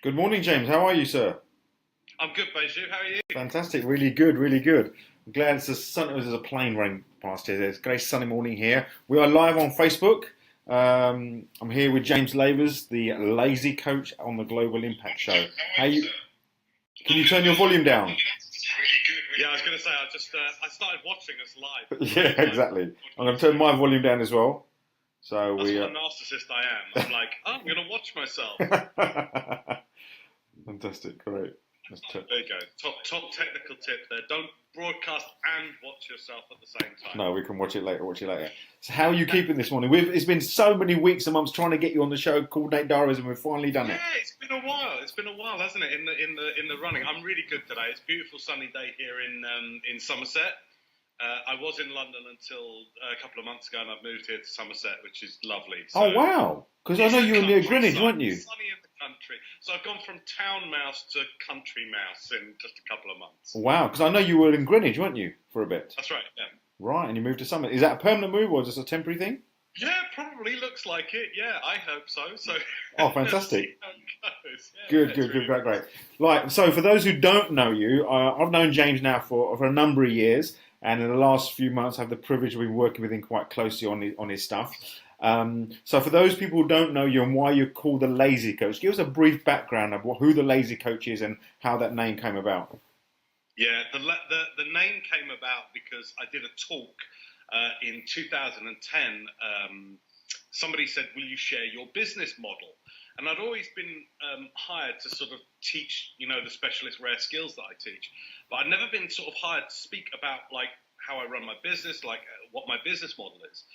Good morning, James. How are you, sir? I'm good, Beju. How are you? Fantastic. Really good. Really good. I'm glad it's a sun. There's a plane running past here. It's a great sunny morning here. We are live on Facebook. I'm here with James Lavers, the lazy coach on the Global Impact Show. How you? Can you turn your volume down? Yeah, I was going to say I started watching us live. Yeah, exactly. I'm going to turn my volume down as well. So That's we. what a narcissist I am. I'm like, oh, I'm going to watch myself. Fantastic. Great. There you go. Top technical tip there. Don't broadcast and watch yourself at the same time. No, we can watch it later. Watch it later. So, how are you keeping this morning? It's been so many weeks and months trying to get you on the show, coordinate diaries, and we've finally done it. Yeah, it's been a while. It's been a while, hasn't it? In the running. I'm really good today. It's a beautiful sunny day here in Somerset. I was in London until a couple of months ago, and I've moved here to Somerset, which is lovely. So, Oh wow! Because I know you were near Greenwich, weren't you? Sunny in the country. So I've gone from town mouse to country mouse in just a couple of months. Wow! Because I know you were in Greenwich, weren't you, for a bit? That's right. Yeah. Right, and you moved to Somerset. Is that a permanent move or just a temporary thing? Yeah, probably looks like it. Yeah, I hope so. So. Oh, fantastic! See how it goes. Yeah, Good, good, really good, great. Like, so for those who don't know you, I've known James now for a number of years, and in the last few months, I have the privilege of been working with him quite closely on his stuff. So for those people who don't know you and why you're called the Lazy Coach, give us a brief background of who the Lazy Coach is and how that name came about. Yeah, the name came about because I did a talk in 2010. Somebody said, "Will you share your business model?" And I'd always been hired to sort of teach, the specialist rare skills that I teach, but I'd never been sort of hired to speak about like how I run my business, like what my business model is.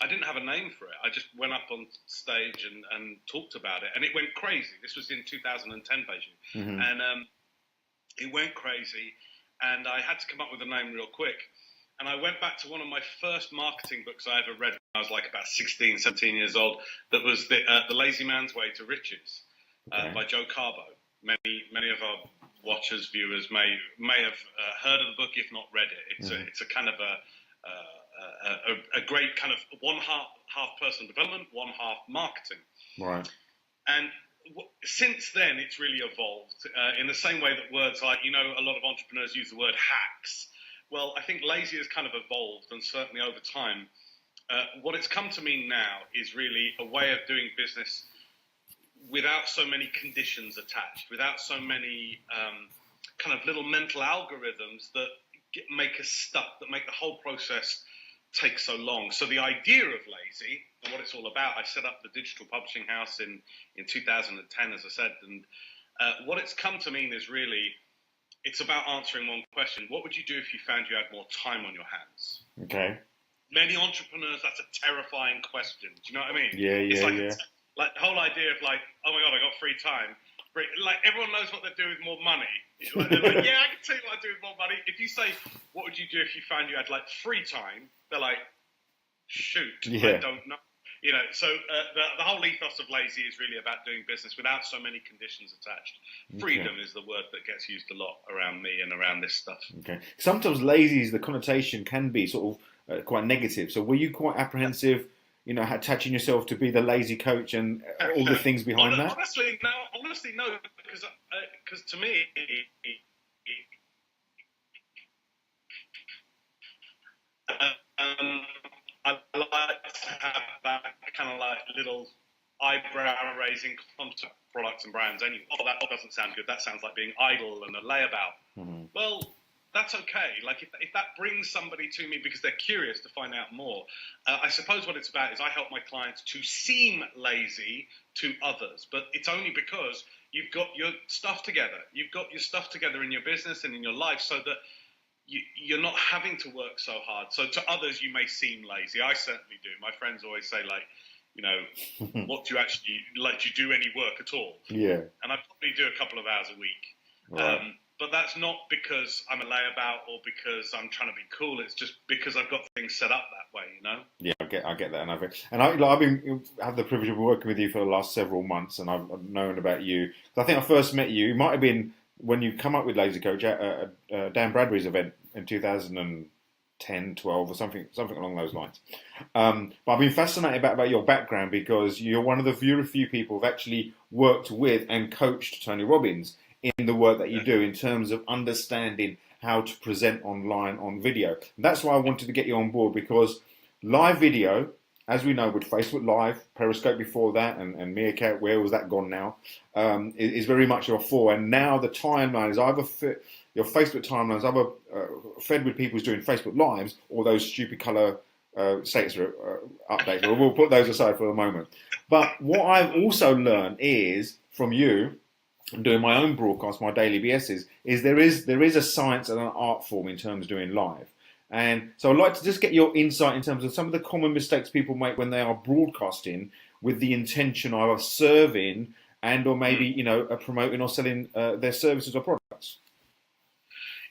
I didn't have a name for it. I just went up on stage and talked about it, and it went crazy. This was in 2010, Beijing, Mm-hmm. and it went crazy, and I had to come up with a name real quick. And I went back to one of my first marketing books I ever read when I was like about 16, 17 years old. That was the Lazy Man's Way to Riches by Joe Carbo. Many of our watchers, viewers may have heard of the book, if not read it. It's a kind of a great kind of one half personal development, one half marketing. Right. And since then, it's really evolved in the same way that words like, a lot of entrepreneurs use the word hacks. Well, I think lazy has kind of evolved, and certainly over time, what it's come to mean now is really a way of doing business without so many conditions attached, without so many kind of little mental algorithms that make us stuck, that make the whole process take so long. So the idea of lazy and what it's all about, I set up the digital publishing house in 2010, as I said, and what it's come to mean is really, it's about answering one question. What would you do if you found you had more time on your hands? Okay. Many entrepreneurs, that's a terrifying question. Do you know what I mean? Yeah, it's like, yeah. like the whole idea of like, oh my God, I got free time. Like everyone knows what they do with more money. Like, they're like, yeah, I can tell you what I do with more money. If you say, what would you do if you found you had like free time? They're like, shoot, I don't know. So the whole ethos of lazy is really about doing business without so many conditions attached. Freedom is the word that gets used a lot around me and around this stuff. Okay. Sometimes lazy, the connotation can be sort of quite negative. So were you quite apprehensive, attaching yourself to be the lazy coach and all the things behind that? Honestly, no, because to me, I like to have that kind of like little eyebrow-raising concept products and brands. Anyway, that doesn't sound good. That sounds like being idle and a layabout. Mm-hmm. Well, that's okay. Like if that brings somebody to me because they're curious to find out more, I suppose what it's about is I help my clients to seem lazy to others, but it's only because you've got your stuff together. You've got your stuff together in your business and in your life so that you're not having to work so hard. So to others, you may seem lazy. I certainly do. My friends always say, like, what do you actually, like, do you do any work at all? Yeah. And I probably do a couple of hours a week. Right. But that's not because I'm a layabout or because I'm trying to be cool. It's just because I've got things set up that way, Yeah, I get that, I've the privilege of working with you for the last several months, and I've known about you. I think I first met you. It might have been when you come up with Lazy Coach at Dan Bradbury's event in 2000. 10, 12, or something along those lines. But I've been fascinated about your background because you're one of the very few people who've actually worked with and coached Tony Robbins in the work that you do in terms of understanding how to present online on video. And that's why I wanted to get you on board, because live video, as we know, with Facebook Live, Periscope before that, and Meerkat, where was that gone now, is very much a for. And now the timeline is either your Facebook timeline is either fed with people who's doing Facebook Lives or those stupid colour status updates. We'll put those aside for the moment. But what I've also learned is from you, I'm doing my own broadcast, my daily BSs, is there is a science and an art form in terms of doing live. And so I'd like to just get your insight in terms of some of the common mistakes people make when they are broadcasting with the intention of serving and or maybe, promoting or selling their services or products.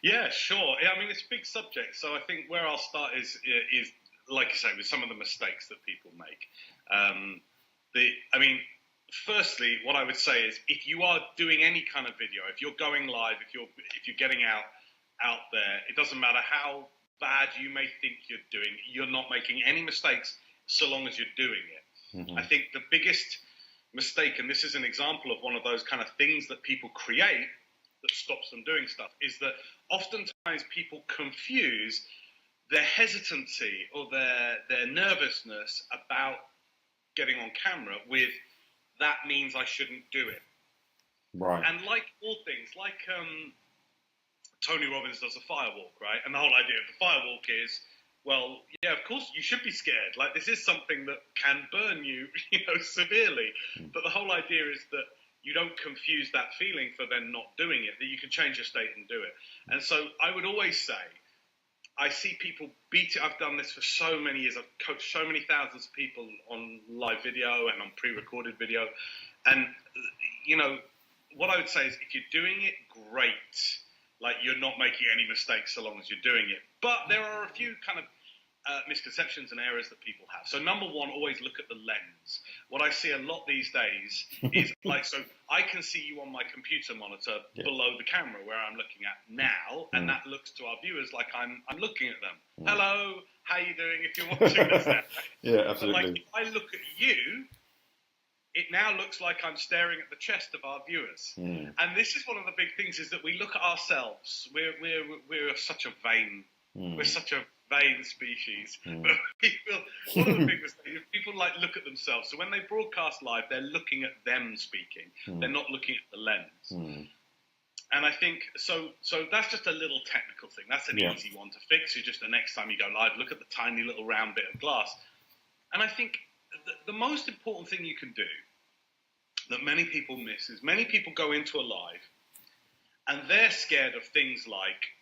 Yeah, sure. I mean, it's a big subject. So I think where I'll start is like you say, with some of the mistakes that people make. Firstly, what I would say is if you are doing any kind of video, if you're going live, if you're getting out there, it doesn't matter how bad you may think you're doing, you're not making any mistakes so long as you're doing it. Mm-hmm. I think the biggest mistake, and this is an example of one of those kind of things that people create that stops them doing stuff, is that oftentimes people confuse their hesitancy or their nervousness about getting on camera with that means I shouldn't do it. Right. And like all things, like Tony Robbins does a firewalk, right? And the whole idea of the firewalk is, well, yeah, of course you should be scared. Like this is something that can burn you, severely. But the whole idea is that you don't confuse that feeling for then not doing it, that you can change your state and do it. And so I would always say, I see people beat it. I've done this for so many years. I've coached so many thousands of people on live video and on pre-recorded video. And, what I would say is if you're doing it, great. Like you're not making any mistakes so long as you're doing it. But there are a few kind of misconceptions and errors that people have. So number one, always look at the lens. What I see a lot these days is so I can see you on my computer monitor below the camera where I'm looking at now, and that looks to our viewers like I'm looking at them. Hello, how you doing if you're watching this now? Yeah, absolutely. But if I look at you, it now looks like I'm staring at the chest of our viewers. And this is one of the big things, is that we look at ourselves. We're such a vain, we're such a vain species. But one of the big mistakes is people look at themselves. So when they broadcast live, they're looking at them speaking. They're not looking at the lens. And I think, so that's just a little technical thing. That's an easy one to fix. It's just the next time you go live, look at the tiny little round bit of glass. And I think the most important thing you can do that many people miss is many people go into a live and they're scared of things like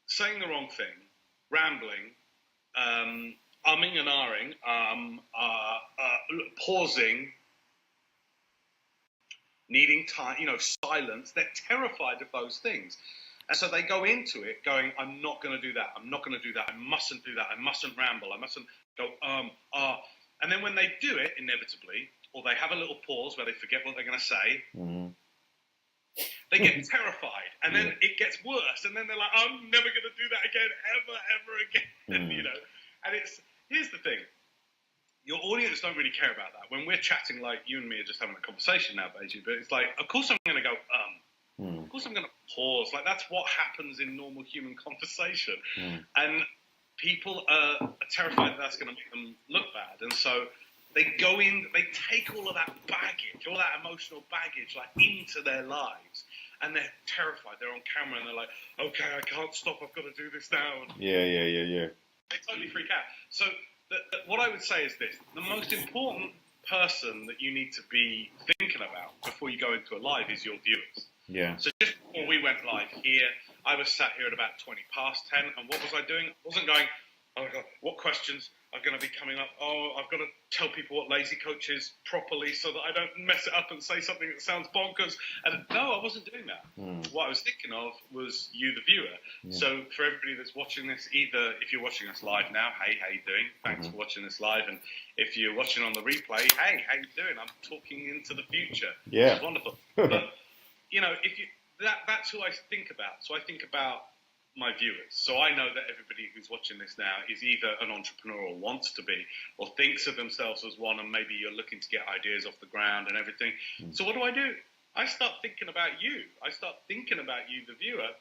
saying the wrong thing, rambling, umming and ahhing, pausing, needing time, silence. They're terrified of those things. And so they go into it going, I'm not going to do that. I'm not going to do that. I mustn't do that. I mustn't ramble. I mustn't go, And then when they do it, inevitably, or they have a little pause where they forget what they're going to say, they get terrified. And then it gets worse. And then they're like, I'm never going to do that again, ever again. And here's the thing. Your audience don't really care about that. When we're chatting, like you and me are just having a conversation now, Beiji, but it's like, of course I'm going to go, Of course I'm going to pause. Like that's what happens in normal human conversation. And people are terrified that's going to make them look bad. And so they go in, they take all of that baggage, all that emotional baggage, into their lives. And they're terrified. They're on camera and they're like, okay, I can't stop. I've got to do this now. Yeah. They totally freak out. So what I would say is this. The most important person that you need to be thinking about before you go into a live is your viewers. Yeah. So just before we went live here, I was sat here at about 20 past 10. And what was I doing? I wasn't going, oh my God, what questions are going to be coming up? Oh, I've got to tell people what Lazy Coach is properly so that I don't mess it up and say something that sounds bonkers. And no, I wasn't doing that. What I was thinking of was you, the viewer. So for everybody that's watching this, either if you're watching us live now, hey, how you doing? Thanks for watching this live. And if you're watching on the replay, hey, how you doing? I'm talking into the future. Yeah. Which is wonderful. But, if you that's who I think about. So I think about my viewers. So I know that everybody who's watching this now is either an entrepreneur or wants to be, or thinks of themselves as one, and maybe you're looking to get ideas off the ground and everything. So what do? I start thinking about you. I start thinking about you, the viewer,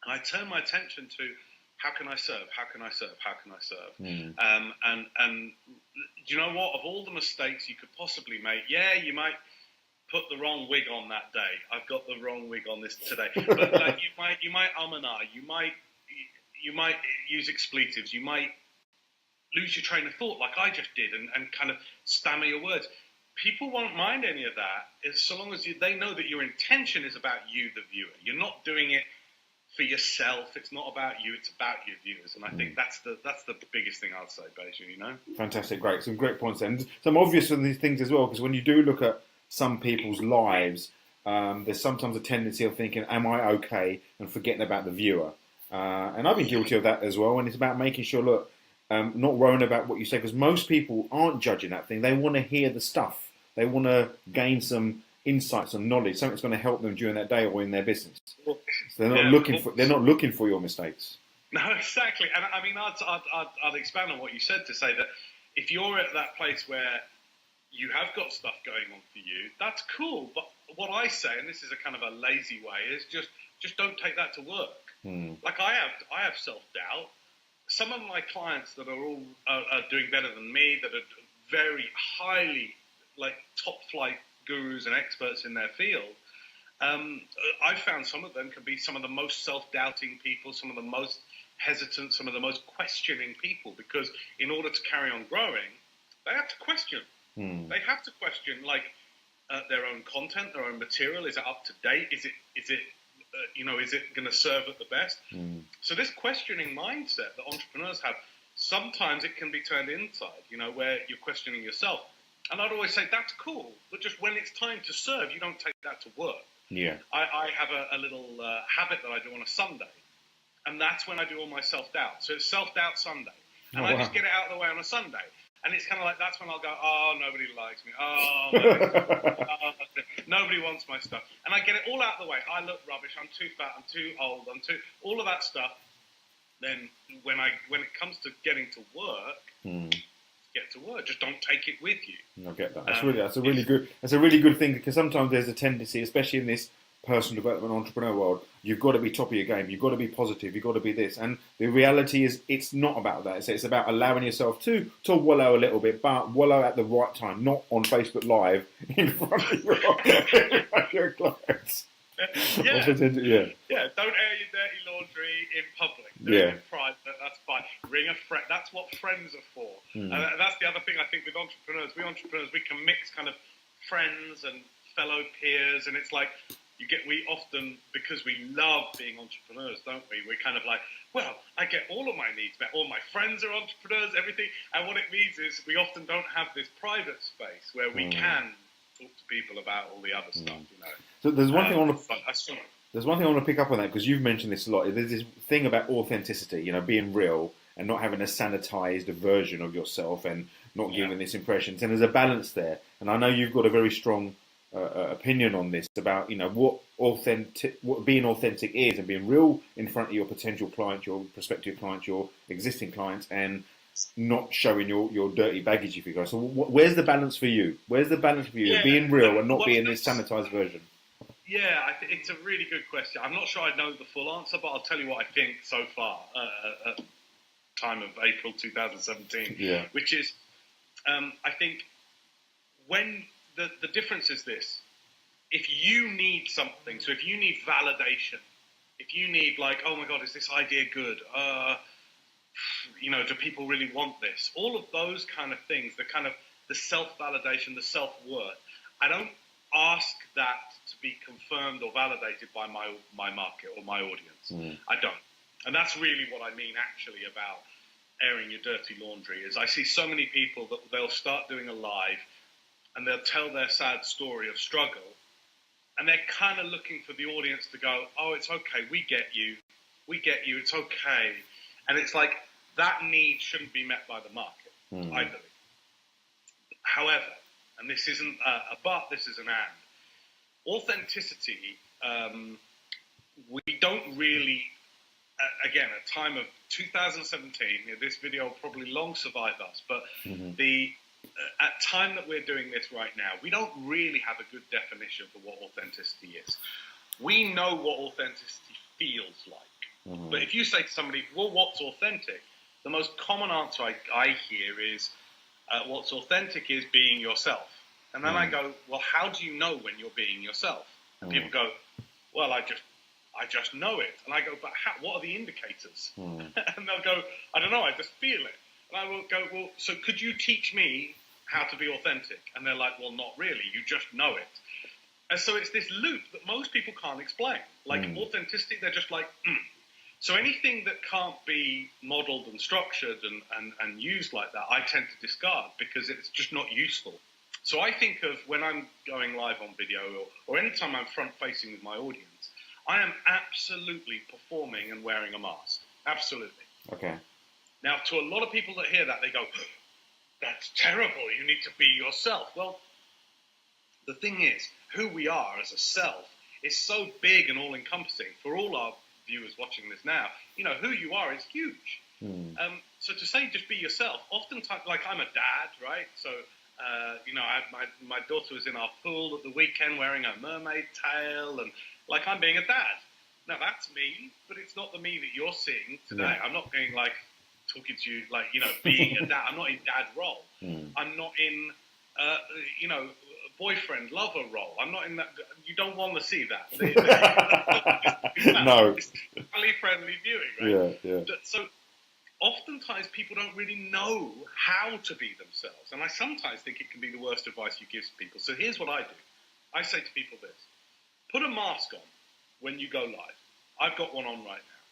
and I turn my attention to how can I serve? How can I serve? How can I serve? And do you know what? Of all the mistakes you could possibly make, yeah, you might put the wrong wig on that day. I've got the wrong wig on this today. But like you might and ah, you might use expletives, you might lose your train of thought like I just did, and kind of stammer your words. People won't mind any of that, so long as they know that your intention is about you, the viewer. You're not doing it for yourself. It's not about you. It's about your viewers, and I think that's the biggest thing I'd say, basically. You know. Fantastic, great, some great points, and some obvious of these things as well. Because when you do look at some people's lives, there's sometimes a tendency of thinking, "Am I okay?" and forgetting about the viewer. And I've been guilty of that as well. And it's about making sure, look, not worrying about what you say, because most people aren't judging that thing. They want to hear the stuff. They want to gain some insights and knowledge, something that's going to help them during that day or in their business. So they're not looking for your mistakes. No, exactly. And I mean, I'd expand on what you said to say that if you're at that place where you have got stuff going on for you, that's cool. But what I say, and this is a kind of a lazy way, is just don't take that to work. Like I have self-doubt. Some of my clients that are doing better than me, that are very highly like top flight gurus and experts in their field, I've found some of them can be some of the most self-doubting people, some of the most hesitant, some of the most questioning people, because in order to carry on growing, they have to question. They have to question like their own content, their own material. Is it up to date? Is it going to serve at the best? So this questioning mindset that entrepreneurs have, sometimes it can be turned inside, where you're questioning yourself. And I'd always say, that's cool, but just when it's time to serve, you don't take that to work. Yeah. I have a little habit that I do on a Sunday, and that's when I do all my self-doubt. So it's Self-Doubt Sunday. And I just get it out of the way on a Sunday. And it's kind of like, that's when I'll go, oh, nobody likes me. Oh, nobody wants my stuff. And I get it all out of the way. I look rubbish. I'm too fat. I'm too old. all of that stuff. Then when it comes to getting to work, get to work. Just don't take it with you. I get that. That's a really good thing, because sometimes there's a tendency, especially in this personal development entrepreneur world, you've got to be top of your game. You've got to be positive. You've got to be this. And the reality is, it's not about that. It's about allowing yourself to wallow a little bit, but wallow at the right time, not on Facebook Live in front of your clients. Yeah. Don't air your dirty laundry in public. Do it in private. That's fine. Ring a friend. That's what friends are for. And that's the other thing I think with entrepreneurs. We can mix kind of friends and fellow peers, and it's like we often, because we love being entrepreneurs, don't we? We're kind of like, well, I get all of my needs met. All my friends are entrepreneurs, everything. And what it means is we often don't have this private space where we can talk to people about all the other stuff, So there's one thing I want to pick up on that, because you've mentioned this a lot. There's this thing about authenticity, being real and not having a sanitized version of yourself and not giving this impression. And there's a balance there. And I know you've got a very strong opinion on this about what being authentic is, and being real in front of your potential clients, your prospective clients, your existing clients, and not showing your dirty baggage, if you go. So where's the balance for you? Being real and not being this sanitized version. Yeah, it's a really good question. I'm not sure I know the full answer, but I'll tell you what I think so far at time of April 2017, which is I think when the difference is this: if you need something, so if you need validation, if you need like, oh my God, is this idea good? Do people really want this? All of those kind of things, the self-validation, the self-worth. I don't ask that to be confirmed or validated by my market or my audience. I don't. And that's really what I mean actually about airing your dirty laundry. Is I see so many people that they'll start doing a live and they'll tell their sad story of struggle, and they're kind of looking for the audience to go, oh, it's okay, we get you, it's okay. And it's like, that need shouldn't be met by the market, I believe. However, and this isn't a but, this is an and, authenticity, we don't really again, a time of 2017. This video will probably long survive us, but the at time that we're doing this right now, we don't really have a good definition for what authenticity is. We know what authenticity feels like, but if you say to somebody, well, what's authentic? The most common answer I hear is, what's authentic is being yourself. And then I go, well, how do you know when you're being yourself? And people go, well, I just know it. And I go, but how, what are the indicators? And they'll go, I don't know, I just feel it. And I will go, well, so could you teach me how to be authentic? And they're like, well, not really, you just know it. And so it's this loop that most people can't explain. Like authenticity, they're just like, So anything that can't be modeled and structured and used like that, I tend to discard because it's just not useful. So I think of when I'm going live on video or anytime I'm front-facing with my audience, I am absolutely performing and wearing a mask. Absolutely. Okay. Now, to a lot of people that hear that, they go, that's terrible. You need to be yourself. Well, the thing is, who we are as a self is so big and all-encompassing. For all our viewers watching this now, who you are is huge. So to say just be yourself, oftentimes, like I'm a dad, right? So, my daughter was in our pool at the weekend wearing a mermaid tail, and like I'm being a dad. Now that's me, but it's not the me that you're seeing today. I'm not being like talking to you like, being a dad. I'm not in dad role. I'm not in, boyfriend, lover role. I'm not in that. You don't want to see that. No. It's family-friendly viewing, right? Yeah. So oftentimes people don't really know how to be themselves. And I sometimes think it can be the worst advice you give to people. So here's what I do. I say to people this. Put a mask on when you go live. I've got one on right now.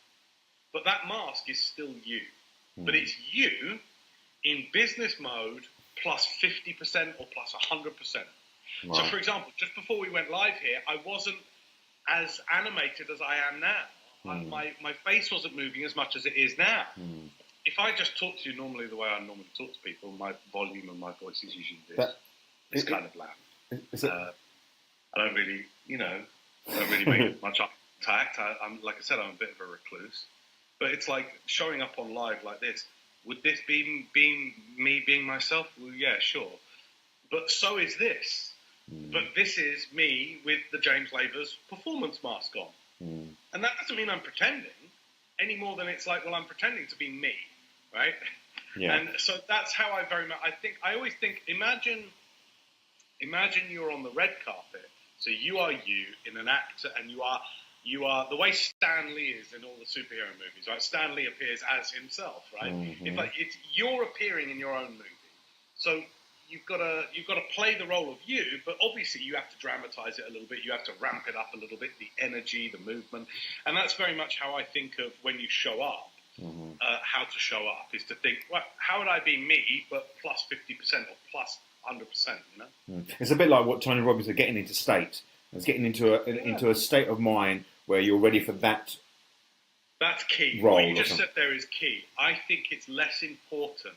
But that mask is still you. But it's you in business mode plus 50% or plus 100%. Wow. So, for example, just before we went live here, I wasn't as animated as I am now. My face wasn't moving as much as it is now. If I just talk to you normally the way I normally talk to people, my volume of my voice is usually this. It's kind of loud. I don't really, make much contact. I'm like I said, I'm a bit of a recluse. But it's like showing up on live like this. Would this be me being myself? Well, yeah, sure. But so is this. But this is me with the James Lavers performance mask on. And that doesn't mean I'm pretending any more than it's like, well, I'm pretending to be me, right? Yeah. And so that's how I always think, imagine you're on the red carpet. So you are you in an actor, and you are the way Stan Lee is in all the superhero movies, right? Stan Lee appears as himself, right? You're appearing in your own movie. So you've got to play the role of you, but obviously you have to dramatize it a little bit. You have to ramp it up a little bit, the energy, the movement. And that's very much how I think of when you show up, how to show up, is to think, well, how would I be me, but plus 50% or plus 100%, It's a bit like what Tony Robbins are getting into state. It's getting into a state of mind where you're ready for that. That's key. Role what you just said there is key. I think it's less important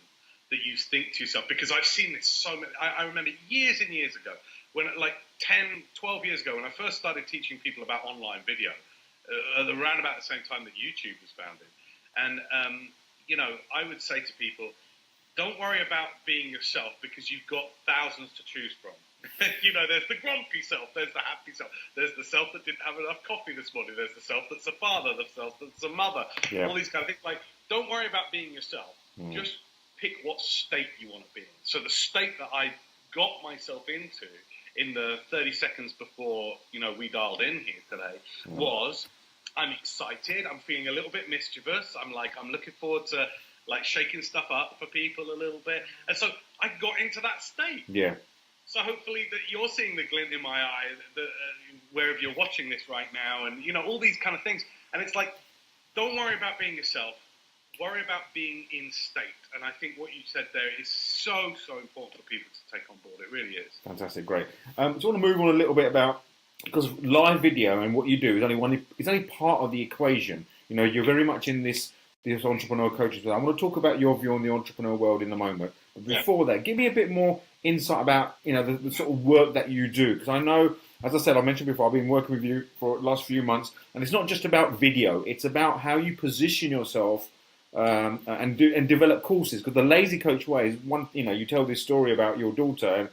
that you think to yourself, because I've seen this so many. I remember years and years ago, when like 10, 12 years ago, when I first started teaching people about online video, around about the same time that YouTube was founded. And, I would say to people, don't worry about being yourself, because you've got thousands to choose from. There's the grumpy self, there's the happy self, there's the self that didn't have enough coffee this morning, there's the self that's a father, the self that's a mother, all these kind of things. Like, don't worry about being yourself. Just pick what state you want to be in. So the state that I got myself into in the 30 seconds before, we dialed in here today was, I'm excited, I'm feeling a little bit mischievous, I'm looking forward to shaking stuff up for people a little bit. And so I got into that state. Yeah. So hopefully that you're seeing the glint in my eye, wherever you're watching this right now, and, all these kind of things. And it's like, don't worry about being yourself. Worry about being in state. And I think what you said there is so, so important for people to take on board. It really is. Fantastic. Great. So I want to move on a little bit about, because live video and what you do is only part of the equation. You're very much in this entrepreneur coaching. I want to talk about your view on the entrepreneur world in a moment. But before that, give me a bit more insight about the sort of work that you do? Because I know, as I said, I mentioned before, I've been working with you for the last few months, and it's not just about video; it's about how you position yourself and develop courses. Because the lazy coach way is one. You tell this story about your daughter and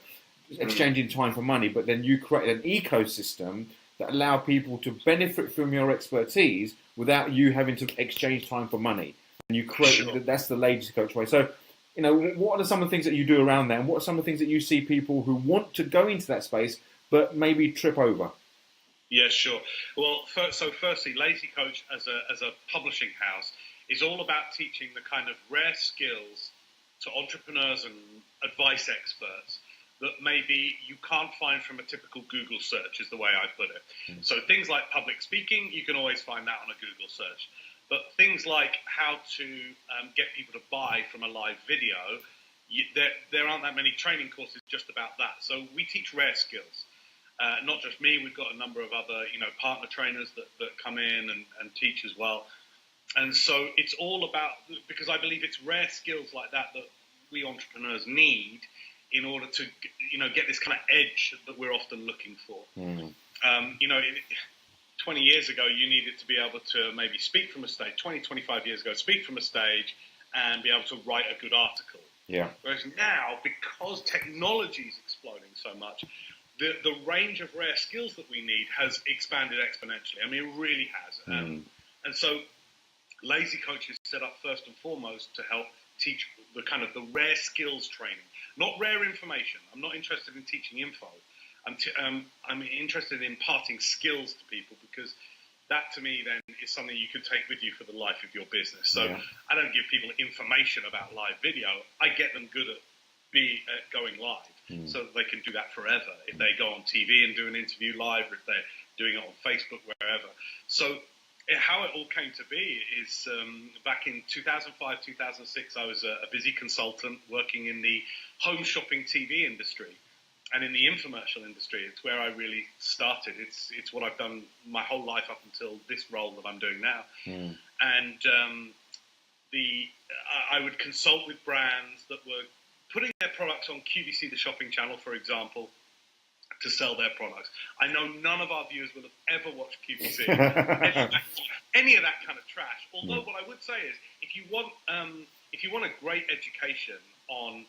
exchanging time for money, but then you create an ecosystem that allow people to benefit from your expertise without you having to exchange time for money. And you create that's the lazy coach way. So, what are some of the things that you do around that, and what are some of the things that you see people who want to go into that space but maybe trip over? Yeah, sure. Well, firstly, Lazy Coach as a publishing house is all about teaching the kind of rare skills to entrepreneurs and advice experts that maybe you can't find from a typical Google search, is the way I put it. So things like public speaking, you can always find that on a Google search. But things like how to get people to buy from a live video, there aren't that many training courses just about that. So we teach rare skills. Not just me, we've got a number of other, partner trainers that come in and teach as well. And so it's all about, because I believe it's rare skills like that we entrepreneurs need in order to, get this kind of edge that we're often looking for. 20 years ago, you needed to be able to maybe speak from a stage, 20, 25 years ago, speak from a stage and be able to write a good article. Yeah. Whereas now, because technology is exploding so much, the range of rare skills that we need has expanded exponentially. I mean, it really has. And so Lazy Coach is set up first and foremost to help teach the kind of the rare skills training, not rare information. I'm not interested in teaching info. I'm interested in imparting skills to people, because that to me then is something you can take with you for the life of your business. So I don't give people information about live video. I get them good at going live, so that they can do that forever. If they go on TV and do an interview live, or if they're doing it on Facebook, wherever. So how it all came to be is back in 2005, 2006, I was a busy consultant working in the home shopping TV industry. And in the infomercial industry, it's where I really started. It's what I've done my whole life up until this role that I'm doing now. And I would consult with brands that were putting their products on QVC, the shopping channel, for example, to sell their products. I know none of our viewers will have ever watched QVC, any of that kind of trash. Although what I would say is, if you want a great education on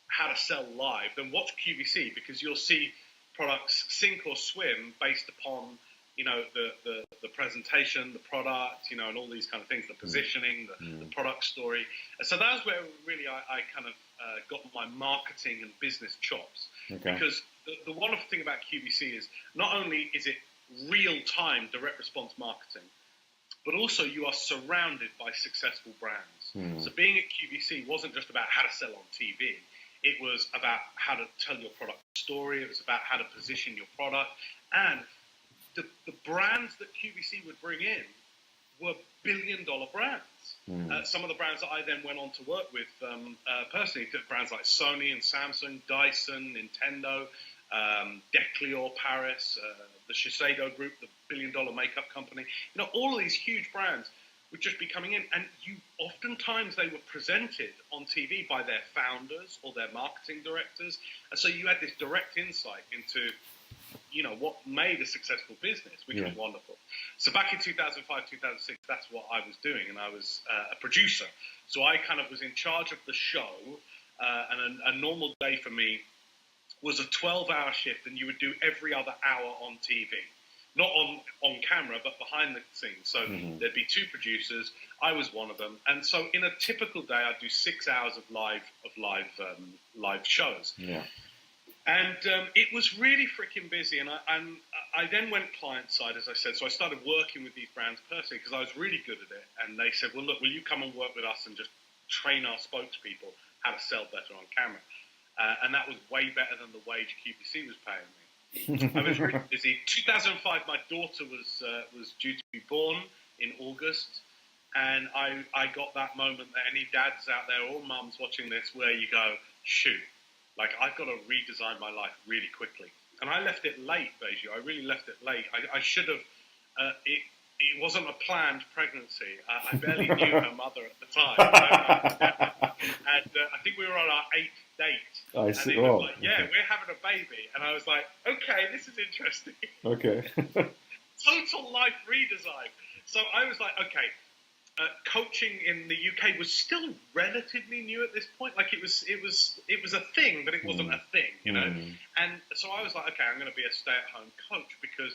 how to sell live, then watch QVC, because you'll see products sink or swim based upon the presentation, the product, and all these kind of things, the positioning, the product story. And so that was where really I kind of got my marketing and business chops. Because the wonderful thing about QVC is not only is it real-time direct response marketing, but also you are surrounded by successful brands. So being at QVC wasn't just about how to sell on TV. It was about how to tell your product story. It was about how to position your product. And the brands that QVC would bring in were billion-dollar brands. Some of the brands that I then went on to work with personally, brands like Sony and Samsung, Dyson, Nintendo, Declior Paris, the Shiseido Group, the billion-dollar makeup company. All of these huge brands would just be coming in, and oftentimes they were presented on TV by their founders or their marketing directors, and so you had this direct insight into what made a successful business, which was wonderful. So back in 2005, 2006, that's what I was doing, and I was a producer. So I kind of was in charge of the show, and a normal day for me was a 12-hour shift, and you would do every other hour on TV. Not on camera, but behind the scenes. So there'd be two producers. I was one of them, and so in a typical day, I'd do 6 hours of live shows. And it was really freaking busy. And I then went client side, as I said. So I started working with these brands personally because I was really good at it. And they said, "Well, look, will you come and work with us and just train our spokespeople how to sell better on camera?" And that was way better than the wage QVC was paying me. I was really busy. 2005, my daughter was due to be born in August, and I got that moment that any dads out there or mums watching this, where you go, shoot, like I've got to redesign my life really quickly. And I left it late, Beju. I really left it late. I should have. it wasn't a planned pregnancy. I barely knew her mother at the time. And I think we were on our 8th date. I see. And it was like, yeah, we're having a baby. And I was like, okay, this is interesting. Okay. Total life redesign. So I was like, okay, coaching in the UK was still relatively new at this point. Like it was a thing, but it wasn't a thing, you know. And so I was like, okay, I'm going to be a stay-at-home coach because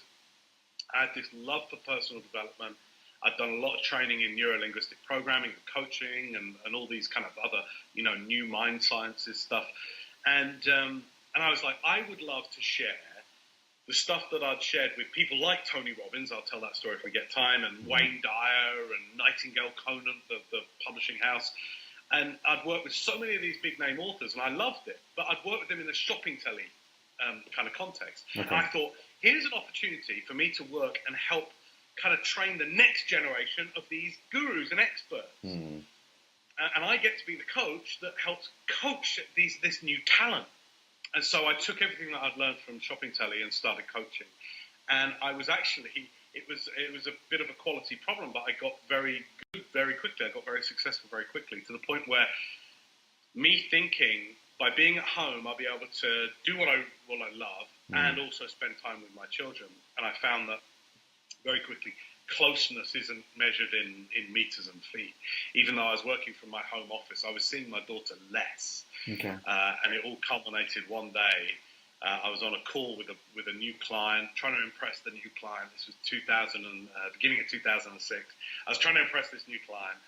I had this love for personal development. I'd done a lot of training in neuro-linguistic programming and coaching and all these kind of other, you know, new mind sciences stuff. And I was like, I would love to share the stuff that I'd shared with people like Tony Robbins. I'll tell that story if we get time, and Wayne Dyer and Nightingale Conant, the publishing house. And I'd worked with so many of these big name authors, and I loved it. But I'd worked with them in a shopping telly kind of context. Okay. And I thought, here's an opportunity for me to work and help kind of train the next generation of these gurus and experts. And I get to be the coach that helps coach this new talent. And so I took everything that I'd learned from shopping telly and started coaching. And I was actually, it was a bit of a quality problem, but I got very good very quickly. I got very successful very quickly, to the point where me thinking, by being at home, I'll be able to do what I love and also spend time with my children. And I found that very quickly, closeness isn't measured in meters and feet. Even though I was working from my home office, I was seeing my daughter less. Okay. And it all culminated one day. I was on a call with a new client, trying to impress the new client. This was beginning of 2006. I was trying to impress this new client,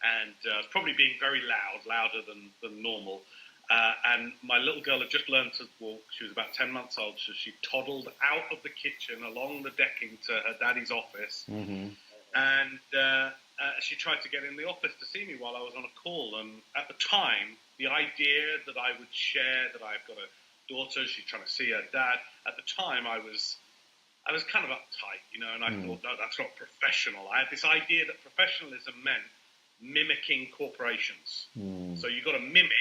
and I was probably being very loud, louder than normal. And my little girl had just learned to walk. She was about 10 months old, so she toddled out of the kitchen along the decking to her daddy's office. And she tried to get in the office to see me while I was on a call. And at the time, the idea that I would share that I've got a daughter, she's trying to see her dad. At the time, I was kind of uptight, you know, and I thought, no, that's not professional. I had this idea that professionalism meant mimicking corporations. So you've got to mimic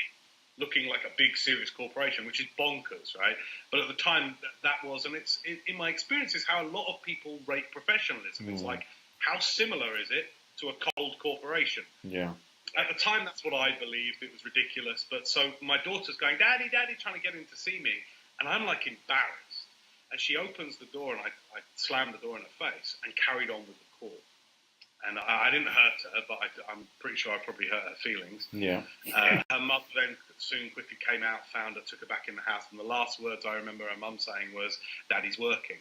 looking like a big, serious corporation, which is bonkers, right? But at the time, that was, and it's in my experience, is how a lot of people rate professionalism. It's like, how similar is it to a cold corporation? Yeah. At the time, that's what I believed. It was ridiculous. But so my daughter's going, Daddy, trying to get in to see me. And I'm like embarrassed. And she opens the door, and I slammed the door in her face and carried on with the call. And I didn't hurt her, but I'm pretty sure I probably hurt her feelings. Yeah. Her mum then soon quickly came out, found her, took her back in the house. And the last words I remember her mum saying was, Daddy's working.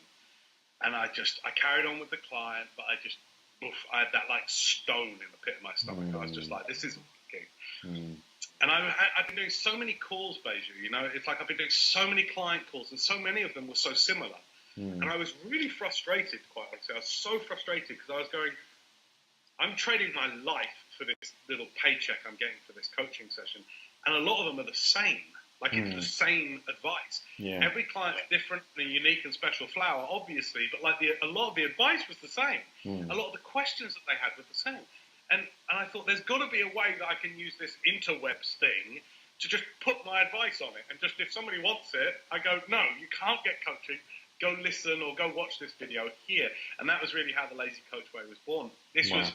And I carried on with the client, but I had that like stone in the pit of my stomach. I was just like, this isn't working. And I've been doing so many calls, Beju, you know, it's like I've been doing so many client calls, and so many of them were so similar. And I was really frustrated, quite honestly. I was so frustrated because I was going, I'm trading my life for this little paycheck I'm getting for this coaching session. And a lot of them are the same. Like, it's the same advice. Yeah. Every client's different and a unique and special flower, obviously, but like a lot of the advice was the same. A lot of the questions that they had were the same. And I thought, there's got to be a way that I can use this interwebs thing to just put my advice on it. And just if somebody wants it, I go, no, you can't get coaching. Go listen or go watch this video here. And that was really how the Lazy Coach Way was born. This was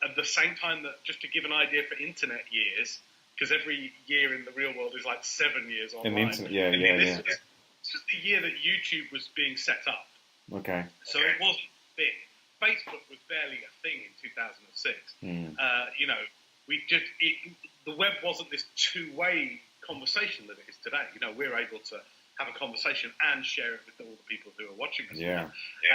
at the same time that, just to give an idea for internet years, because every year in the real world is like 7 years online. This was the year that YouTube was being set up. Okay. So it wasn't big. Facebook was barely a thing in 2006. You know, the web wasn't this two-way conversation that it is today. You know, we're able to have a conversation and share it with all the people who are watching us. Yeah.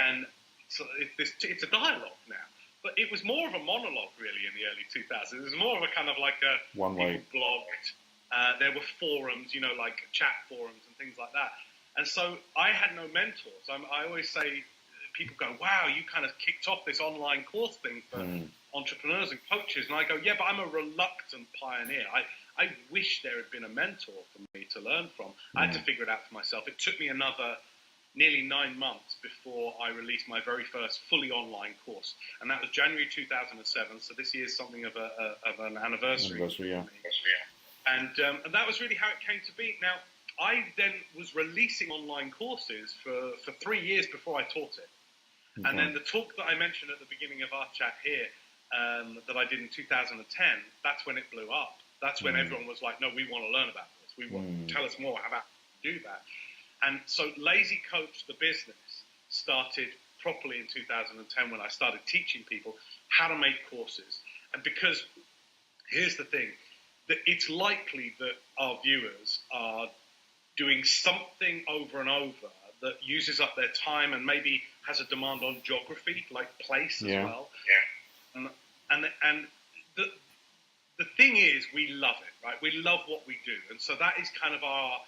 And so it's a dialogue now. But it was more of a monologue, really, in the early 2000s. It was more of a kind of like a one-way blogged. There were forums, you know, like chat forums and things like that. And so I had no mentors. I always say, people go, wow, you kind of kicked off this online course thing for entrepreneurs and coaches. And I go, yeah, but I'm a reluctant pioneer. I wish there had been a mentor for me to learn from. I had to figure it out for myself. It took me another nearly 9 months before I released my very first fully online course. And that was January 2007. So this year is something of an anniversary. And that was really how it came to be. Now, I then was releasing online courses for 3 years before I taught it. Okay. And then the talk that I mentioned at the beginning of our chat here, that I did in 2010, that's when it blew up. That's when everyone was like, no, we want to learn about this. We want tell us more about how to do that. And so Lazy Coach, the business, started properly in 2010 when I started teaching people how to make courses. And because here's the thing, that it's likely that our viewers are doing something over and over that uses up their time and maybe has a demand on geography, like place as well. Yeah. And the thing is, we love it, right? We love what we do. And so that is kind of our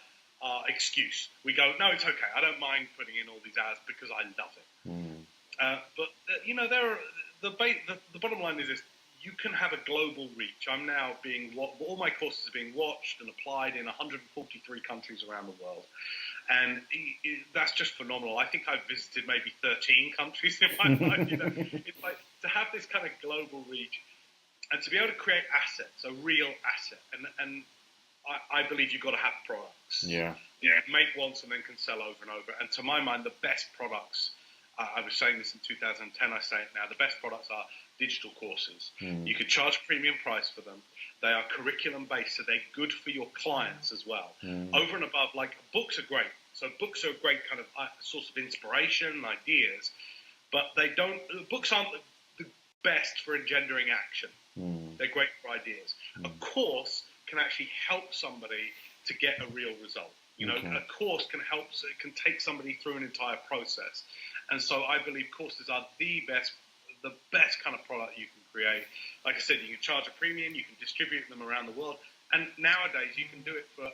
excuse. We go, no, it's okay. I don't mind putting in all these hours because I love it. But, the bottom line is this. You can have a global reach. I'm now all my courses are being watched and applied in 143 countries around the world. And that's just phenomenal. I think I've visited maybe 13 countries in my life. It's like to have this kind of global reach and to be able to create assets, a real asset. And I believe you've got to have products. Yeah. Make once and then can sell over and over. And to my mind, the best products, I was saying this in 2010, I say it now, the best products are digital courses. You could charge a premium price for them. They are curriculum-based, so they're good for your clients as well. Over and above, like, books are great. So books are a great kind of source of inspiration, ideas, but books aren't the best for engendering action. They're great for ideas. A course can actually help somebody to get a real result. A course can take somebody through an entire process. And so I believe courses are the best kind of product you can create. Like I said, you can charge a premium, you can distribute them around the world, and nowadays you can do it for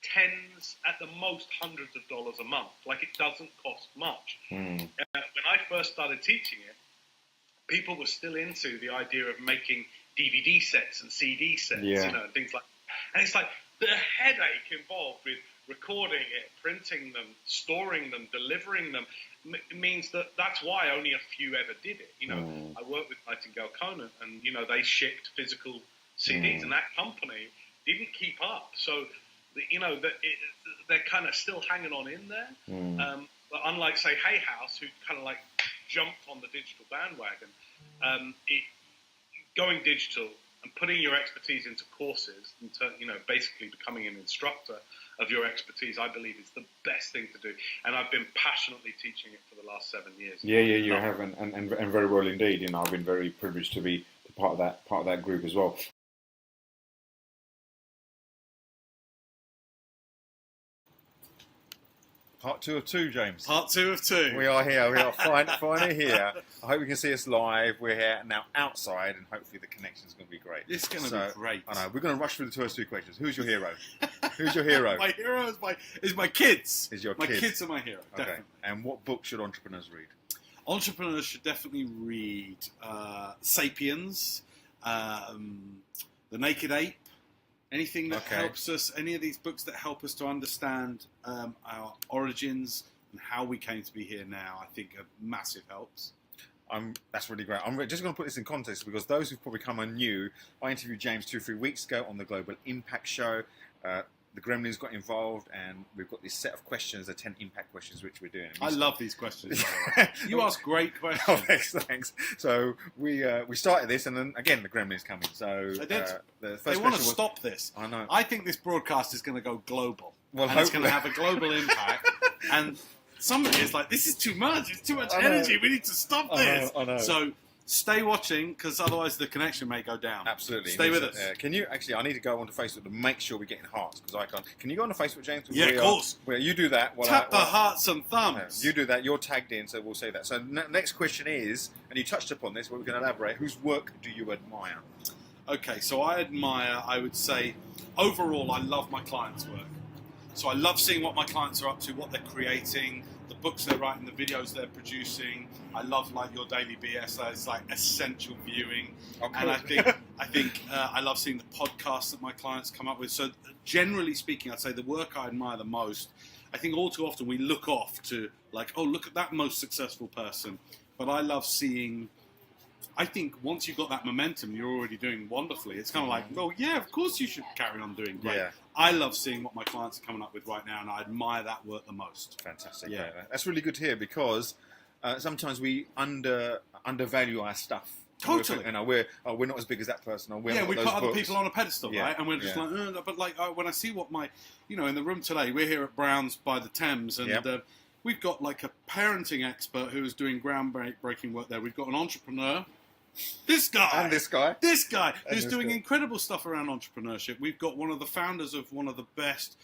tens, at the most hundreds of dollars a month. Like, it doesn't cost much. When I first started teaching it, people were still into the idea of making DVD sets and CD sets, and things like that. And it's like the headache involved with recording it, printing them, storing them, delivering them, means that's why only a few ever did it. I worked with Nightingale Conant, and they shipped physical CDs, and that company didn't keep up. So, they're kind of still hanging on in there. But unlike, say, Hay House, who kind of like jumped on the digital bandwagon, going digital and putting your expertise into courses, and basically becoming an instructor of your expertise, I believe is the best thing to do. And I've been passionately teaching it for the last 7 years. Yeah, you have, and very well indeed. I've been very privileged to be part of that group as well. Part 2 of 2, James. Part 2 of 2. We are here. We are finally here. I hope you can see us live. We're here now outside, and hopefully the connection's going to be great. It's going to be great. I know. We're going to rush through the first 2 questions. Who's your hero? Who's your hero? My hero is my kids. My kids are my hero. Okay. Definitely. And what book should entrepreneurs read? Entrepreneurs should definitely read Sapiens, The Naked Ape. Anything that helps us, any of these books that help us to understand our origins and how we came to be here now, I think are massive helps. That's really great. I'm just going to put this in context because those who've probably come on new, I interviewed James 2-3 weeks ago on the Global Impact Show. The Gremlins got involved, and we've got this set of questions, the 10 impact questions, which we're doing. I love these questions. You ask great questions. Oh, thanks. So we started this, and then again the Gremlins coming. So they want to stop this. I know. I think this broadcast is going to go global. Well, and it's going to have a global impact. And somebody is like, "This is too much. It's too much energy. We need to stop this." I know. So stay watching, because otherwise the connection may go down. Absolutely. Stay with us. Can you actually? I need to go onto Facebook to make sure we're getting hearts, because I can't. Can you go on to Facebook, James? Yeah, of course. You do that. Tap the hearts and thumbs. You do that. You're tagged in, so we'll say that. So next question is, and you touched upon this, but we can elaborate. Whose work do you admire? Okay, so I would say, overall, I love my clients' work. So I love seeing what my clients are up to, what they're creating, the books they're writing, the videos they're producing. I love like your daily BS as like essential viewing, and I think I love seeing the podcasts that my clients come up with. So generally speaking, I'd say the work I admire the most. I think all too often we look off to like, oh, look at that most successful person, but I love seeing. I think once you've got that momentum, you're already doing wonderfully. It's kind of like, well, yeah, of course you should carry on doing great. Yeah. I love seeing what my clients are coming up with right now, and I admire that work the most. Fantastic. Yeah. That's really good to hear, because sometimes we undervalue our stuff. Totally. We're not as big as that person. Or We got put those other books. people on a pedestal, Yeah, right? And we're just yeah. like, but like when I see what in the room today, we're here at Brown's by the Thames, and Yep. we've got like a parenting expert who is doing groundbreaking work there. We've got an entrepreneur, this guy, And this guy. who's this doing guy. incredible stuff around entrepreneurship. We've got one of the founders of one of the best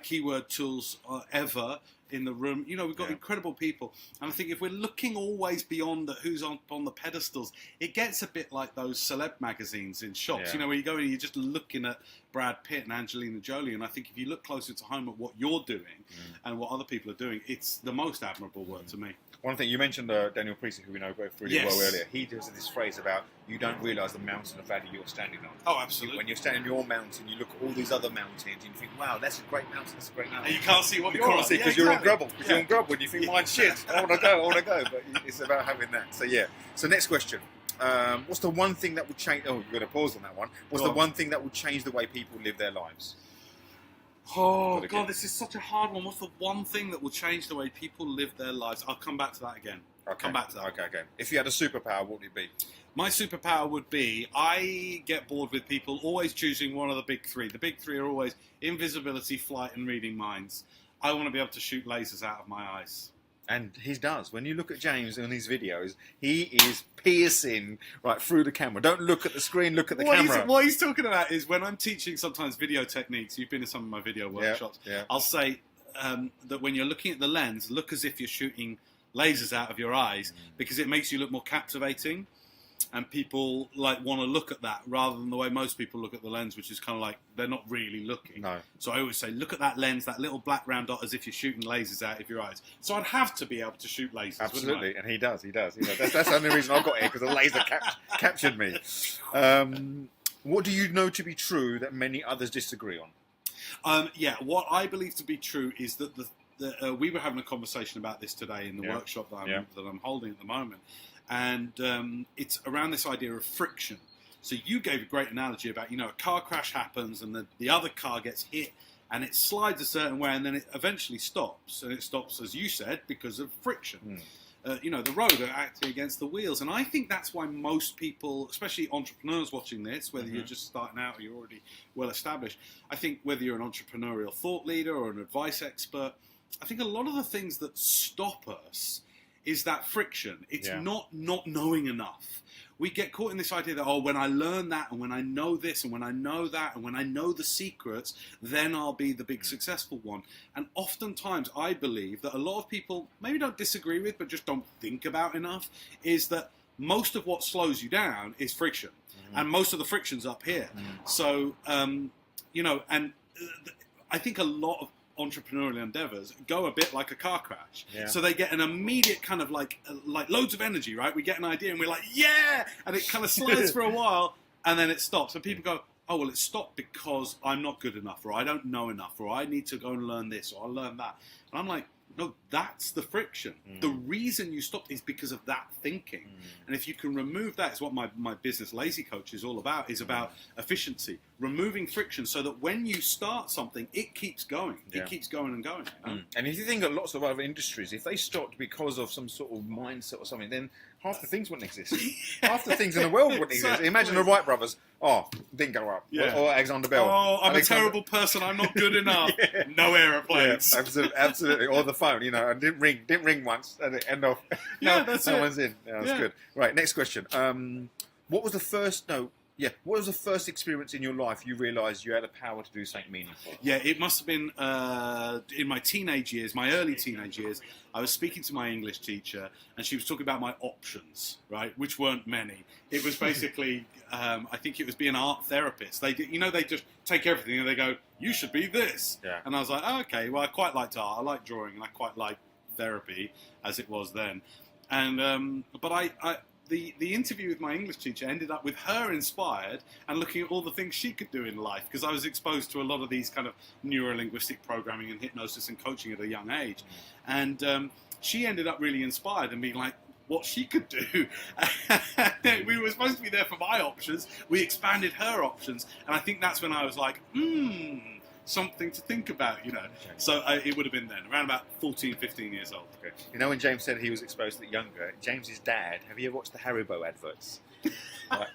keyword tools ever in the room. We've got incredible people. And I think if we're looking always beyond who's on the pedestals, it gets a bit like those celeb magazines in shops, Yeah. where you go and you're just looking at Brad Pitt and Angelina Jolie. And I think if you look closer to home at what you're doing and what other people are doing, it's the most admirable work to me. One thing, you mentioned Daniel Priestley, who we know both really Yes. well earlier. He does this phrase about you don't realise the mountain of value you're standing on. Oh, absolutely. When you're standing on your mountain, you look at all these other mountains and you think, wow, that's a great mountain, that's a great mountain. And you can't see what You you're can't on. see because you're on grubble. Because you're on grubble and you think, mine's shit. I want to go. But it's about having that. So, yeah. So, next question. What's the one thing that would change... Oh, you've got to pause on that one. What's the one thing that would change the way people live their lives? Oh, God, this is such a hard one. What's the one thing that will change the way people live their lives? I'll come back to that again. Okay. Come back to that. Okay. If you had a superpower, what would it be? My superpower would be I get bored with people always choosing one of the big three. The big three are always invisibility, flight, and reading minds. I want to be able to shoot lasers out of my eyes. And he does. When you look at James in his videos, he is piercing right through the camera. Don't look at the screen, look at the camera. What he's talking about is when I'm teaching sometimes video techniques, you've been in some of my video workshops, yeah. I'll say that when you're looking at the lens, look as if you're shooting lasers out of your eyes because it makes you look more captivating. And people want to look at that rather than the way most people look at the lens, which is kind of like they're not really looking. No. So I always say, look at that lens, that little black round dot, as if you're shooting lasers out of your eyes. So I'd have to be able to shoot lasers. Absolutely, and he does. That's the only reason I got here, because the laser captured me. What do you know to be true that many others disagree on? What I believe to be true is that we were having a conversation about this today in the workshop that I'm holding at the moment. And it's around this idea of friction. So you gave a great analogy about, a car crash happens and the other car gets hit and it slides a certain way and then it eventually stops. And it stops, as you said, because of friction. The road are acting against the wheels. And I think that's why most people, especially entrepreneurs watching this, whether you're just starting out or you're already well established, I think whether you're an entrepreneurial thought leader or an advice expert, I think a lot of the things that stop us is that friction. It's not knowing enough. We get caught in this idea that, when I learn that and when I know this and when I know that and when I know the secrets, then I'll be the big successful one. And oftentimes I believe that a lot of people maybe don't disagree with, but just don't think about enough, is that most of what slows you down is friction. And most of the friction's up here. So, I think a lot of entrepreneurial endeavors go a bit like a car crash. So they get an immediate kind of like loads of energy, right? We get an idea and we're like, yeah! And it kind of slides for a while and then it stops. And people go, oh, well, it stopped because I'm not good enough or I don't know enough or I need to go and learn this or I'll learn that. And I'm like, no, that's the friction. The reason you stopped is because of that thinking. And if you can remove that, it's what my business Lazy Coach is all about, is about efficiency, removing friction so that when you start something, it keeps going. It keeps going and going. And if you think of lots of other industries, if they stopped because of some sort of mindset or something, then half the things wouldn't exist. Half the things in the world wouldn't exist. Imagine the Wright brothers. Didn't go up. Or Alexander Bell. I'm a terrible person. I'm not good enough. No aeroplanes. Absolutely. Or the phone, and didn't ring once, and it end off. That's no it. one's in. That's good. Right, next question. What was the first experience in your life you realised you had the power to do something meaningful? Yeah, it must have been in my teenage years, my early teenage years. I was speaking to my English teacher, and she was talking about my options, right, which weren't many. It was basically, I think it was being an art therapist. They just take everything and they go, you should be this. Yeah. And I was like, oh, okay, well, I quite liked art. I like drawing, and I quite like therapy, as it was then. And but the interview with my English teacher ended up with her inspired and looking at all the things she could do in life, because I was exposed to a lot of these kind of neuro-linguistic programming and hypnosis and coaching at a young age. And she ended up really inspired and being like, what she could do. We were supposed to be there for my options. We expanded her options. And I think that's when I was like, something to think about, you know. So it would have been then, around about 14, 15 years old. Okay. You know, when James said he was exposed to the younger, James's dad, have you ever watched the Haribo adverts?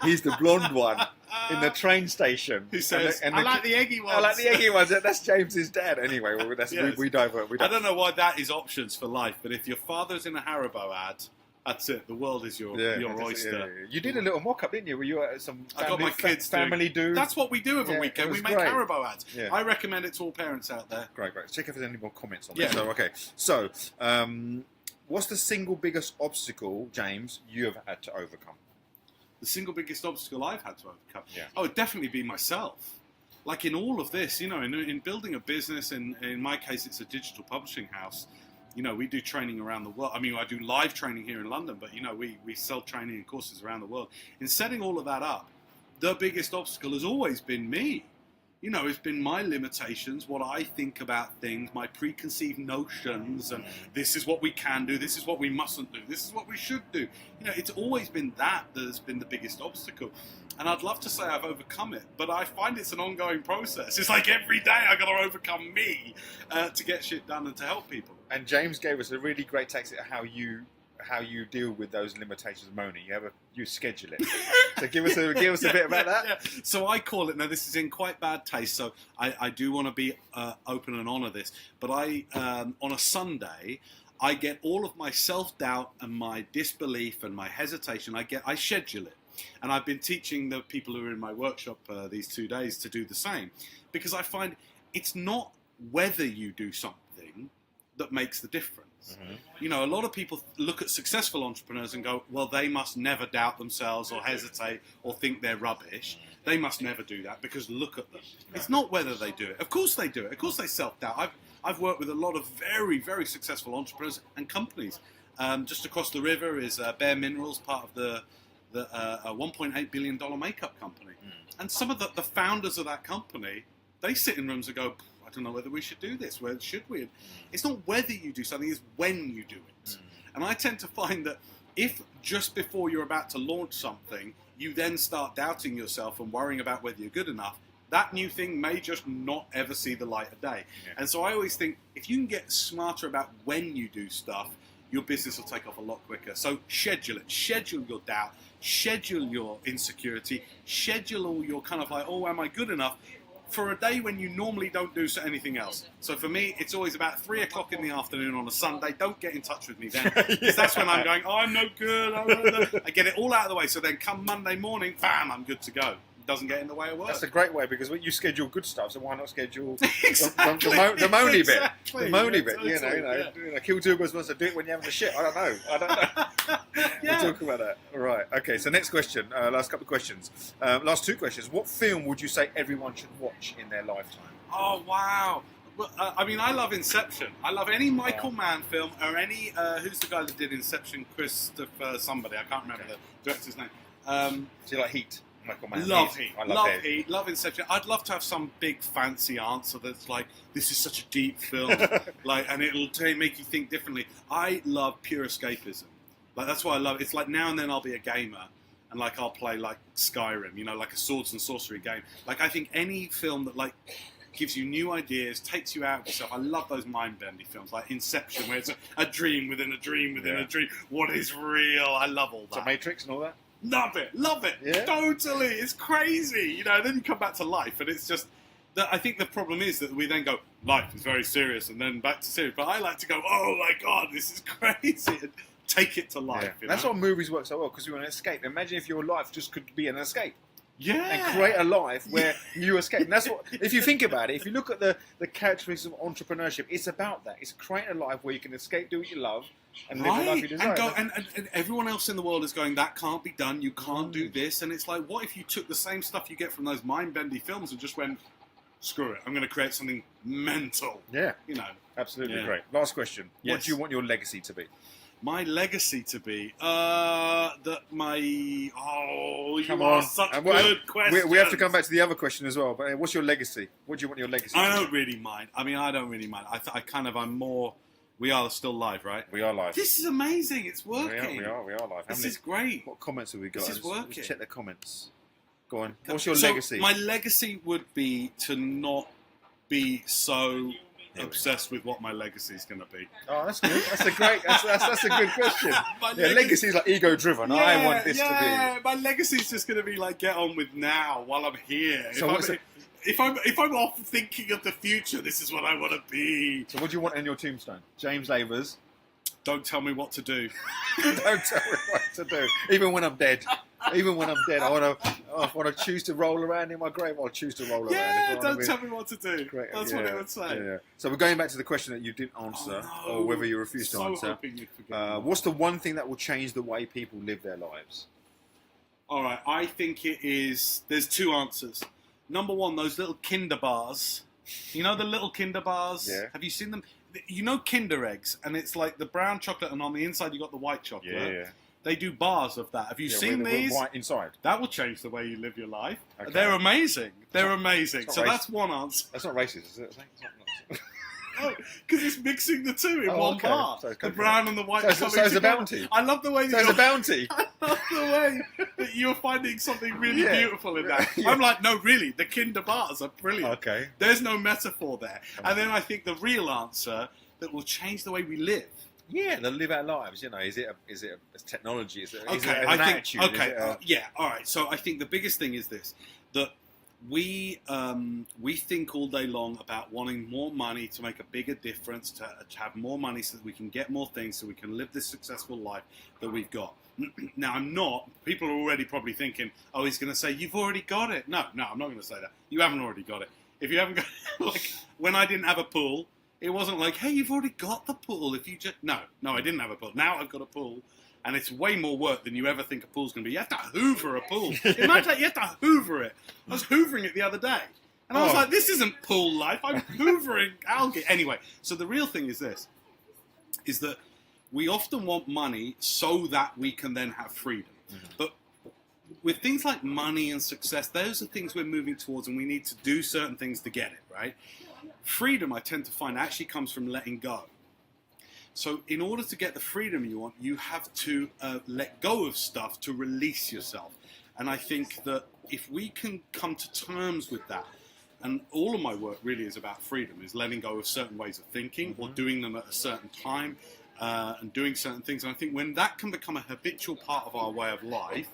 He's the blonde one in the train station. Who says, and I like the eggy ones. I like the eggy ones. That's James's dad. Anyway, well, that's, Yes. we divert. I don't know why that is options for life, but if your father's in a Haribo ad, that's it. The world is your oyster. Yeah. You did a little mock-up, didn't you? Were you at some I got my kids family do? That's what we do every weekend. We make great. Haribo ads. Yeah. I recommend it to all parents out there. Great. Check if there's any more comments on Yeah. this. So, okay. So, what's the single biggest obstacle, James, you have had to overcome? The single biggest obstacle I've had to overcome? Yeah. Oh, it'd definitely be myself. Like in all of this, you know, in building a business, in my case, it's a digital publishing house. You know, we do training around the world. I mean, I do live training here in London, but, you know, we sell training and courses around the world. In setting all of that up, the biggest obstacle has always been me. You know, it's been my limitations, what I think about things, my preconceived notions, and this is what we can do, this is what we mustn't do, this is what we should do. You know, it's always been that has been the biggest obstacle. And I'd love to say I've overcome it, but I find it's an ongoing process. It's like every day I got to overcome me to get shit done and to help people. And James gave us a really great text at how you deal with those limitations, Moni. You schedule it. So give us a bit about that. Yeah. So I call it, now this is in quite bad taste, so I do want to be open and honour this, but I on a Sunday I get all of my self-doubt and my disbelief and my hesitation, I schedule it. And I've been teaching the people who are in my workshop these 2 days to do the same, because I find it's not whether you do something that makes the difference. Mm-hmm. You know, a lot of people look at successful entrepreneurs and go, well, they must never doubt themselves or hesitate or think they're rubbish. They must never do that because look at them. It's not whether they do it. Of course they do it. Of course they self-doubt. I've worked with a lot of very, very successful entrepreneurs and companies. Just across the river is Bare Minerals, part of the a $1.8 billion makeup company. And some of the founders of that company, they sit in rooms and go, I don't know whether we should do this. Where should we? It's not whether you do something, it's when you do it. And I tend to find that if just before you're about to launch something, you then start doubting yourself and worrying about whether you're good enough, that new thing may just not ever see the light of day. Yeah. And so I always think if you can get smarter about when you do stuff, your business will take off a lot quicker. So schedule it. Schedule your doubt. Schedule your insecurity. Schedule all your kind of like, oh, am I good enough? For a day when you normally don't do anything else. So for me, it's always about 3 o'clock in the afternoon on a Sunday. Don't get in touch with me then. Because that's when I'm going, oh, I'm no good. I get it all out of the way. So then come Monday morning, bam, I'm good to go. It doesn't get in the way of work. That's a great way, because when you schedule good stuff, so why not schedule exactly. the moany bit? Exactly. The moany bit, Totally, you know. Kill two birds wants to do it when you're having a shit. I don't know. Yeah. We'll talk about that. All right. Okay, so next question. Last couple of questions. Last 2 questions. What film would you say everyone should watch in their lifetime? Oh, wow. Well, I mean, I love Inception. I love any Michael Mann film or any... who's the guy that did Inception? Christopher somebody. I can't remember the director's name. So you like Heat? Michael Mann. Love Heat. I love Heat. Love Inception. I'd love to have some big fancy answer that's like, this is such a deep film, like, and it'll make you think differently. I love pure escapism. Like, that's why I love it. It's like now and then I'll be a gamer and like I'll play like Skyrim, you know, like a swords and sorcery game. Like, I think any film that like gives you new ideas, takes you out of yourself. I love those mind-bending films like Inception, where it's a dream within a dream within a dream. What is real? I love all that. So Matrix and all that? Love it, yeah. Totally. It's crazy, you know. Then you come back to life, and it's just that. I think the problem is that we then go, life is very serious, and then back to serious. But I like to go, oh my god, this is crazy, and take it to life. Yeah. You That's know? why movies work so well, because you want to escape. Imagine if your life just could be an escape. Yeah. And create a life where you escape. And that's what, if you think about it, if you look at the characteristics of entrepreneurship, it's about that. It's creating a life where you can escape, do what you love, and live the life you desire. And everyone else in the world is going, that can't be done, you can't do this. And it's like, what if you took the same stuff you get from those mind-bendy films and just went, screw it, I'm going to create something mental. Yeah. You know. Absolutely Yeah. great. Last question. Yes. What do you want your legacy to be? My legacy to be that my you Come are on. such And good questions. we have to come back to the other question as well. But what's your legacy? What do you want your legacy to I be? don't really mind. I mean, I don't really mind. I'm more. We are still live, right? We are live. This is amazing. It's working. We are live. This is great. What comments have we got? This is working. Let's check the comments. Go on. What's your So legacy? My legacy would be to not be so obsessed with what my legacy is going to be. Oh, that's good. That's a great. That's a good question. Legacy is like ego driven. Yeah, I want this to be. My legacy is just going to be like get on with now while I'm here. So if I'm off thinking of the future, this is what I want to be. So what do you want in your tombstone? James Lavers. Don't tell me what to do. Don't tell me what to do. Even when I'm dead. Even when I'm dead, I want to choose to roll around in my grave. I'll choose to roll around. Yeah, don't tell me what to do. Great. That's what it would say. Yeah. So we're going back to the question that you didn't answer, or whether you refused to answer. Hoping you'd forget what's the one thing that will change the way people live their lives? All right, I think it is. There's two answers. Number one, those little Kinder bars. You know the little Kinder bars? Yeah. Have you seen them? You know Kinder eggs, and it's like the brown chocolate, and on the inside you got the white chocolate. Yeah. They do bars of that. Have you seen these? White inside. That will change the way you live your life. Okay. They're amazing. They're amazing. So that's one answer. That's not racist, is it? Because it's mixing the two in one bar. So the brown and the white. So it's a bounty. I love the way that. So it's a bounty. I love the way that you're finding something really beautiful in that. I'm like, no, really, the Kinder bars are brilliant. Okay. There's no metaphor there. And then I think the real answer that will change the way we live. Yeah, they live our lives. You know, is it a technology? Is it an attitude? Okay. All right. So I think the biggest thing is this: that we think all day long about wanting more money to make a bigger difference, to have more money so that we can get more things, so we can live this successful life that we've got. Now, I'm not. People are already probably thinking, "Oh, he's going to say you've already got it." No, I'm not going to say that. You haven't already got it. If you haven't got, like when I didn't have a pool. It wasn't like, hey, you've already got the pool. If you just no, I didn't have a pool. Now I've got a pool, and it's way more work than you ever think a pool's going to be. You have to hoover a pool. Imagine you have to hoover it. I was hoovering it the other day, and I was like, this isn't pool life. I'm hoovering algae. Anyway, so the real thing is this: is that we often want money so that we can then have freedom, but with things like money and success, those are things we're moving towards, and we need to do certain things to get it right. Freedom, I tend to find, actually comes from letting go. So in order to get the freedom you want, you have to let go of stuff to release yourself. And I think that if we can come to terms with that, and all of my work really is about freedom, is letting go of certain ways of thinking or doing them at a certain time and doing certain things. And I think when that can become a habitual part of our way of life,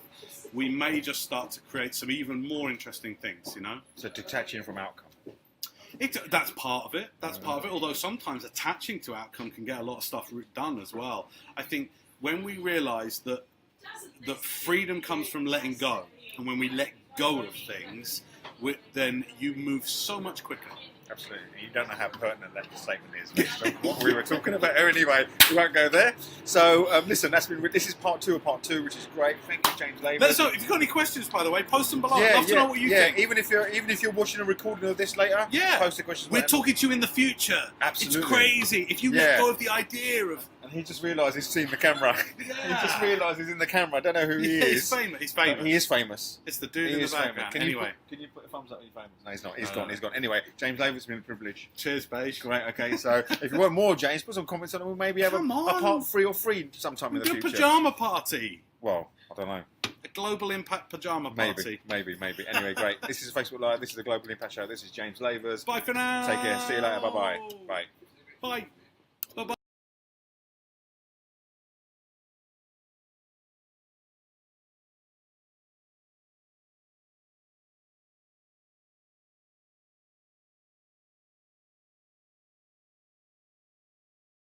we may just start to create some even more interesting things, you know? So detaching from outcome. That's part of it. That's part of it. Although sometimes attaching to outcome can get a lot of stuff done as well. I think when we realise that freedom comes from letting go, and when we let go of things, then you move so much quicker. Absolutely. You don't know how pertinent that statement is based on what we were talking about. Anyway, we won't go there. So, listen, this is part 2 of part 2, which is great. Thank you, James Lavers. So, if you've got any questions, by the way, post them below. I'd love to know what you think. Even if you're watching a recording of this later, post the questions. We're talking to you in the future. Absolutely. It's crazy. If you let go of the idea of... And he just realised he's seen the camera. Yeah. He just realised he's in the camera. I don't know who he is. He's famous. He is famous. It's the dude in the background. Can you put a thumbs up? He's famous. No, he's not. He's gone. Anyway, James Lavers, it's been a privilege. Cheers, beige. Great. Okay, so if you want more, James, put some comments on it. We'll maybe have a part 3 or 4 sometime in the future. Do a pyjama party. Well, I don't know. A Global Impact pyjama party. Maybe. Anyway, great. This is Facebook Live. This is the Global Impact Show. This is James Lavers. Bye for now. Take care. See you later. Bye-bye. Bye. Bye.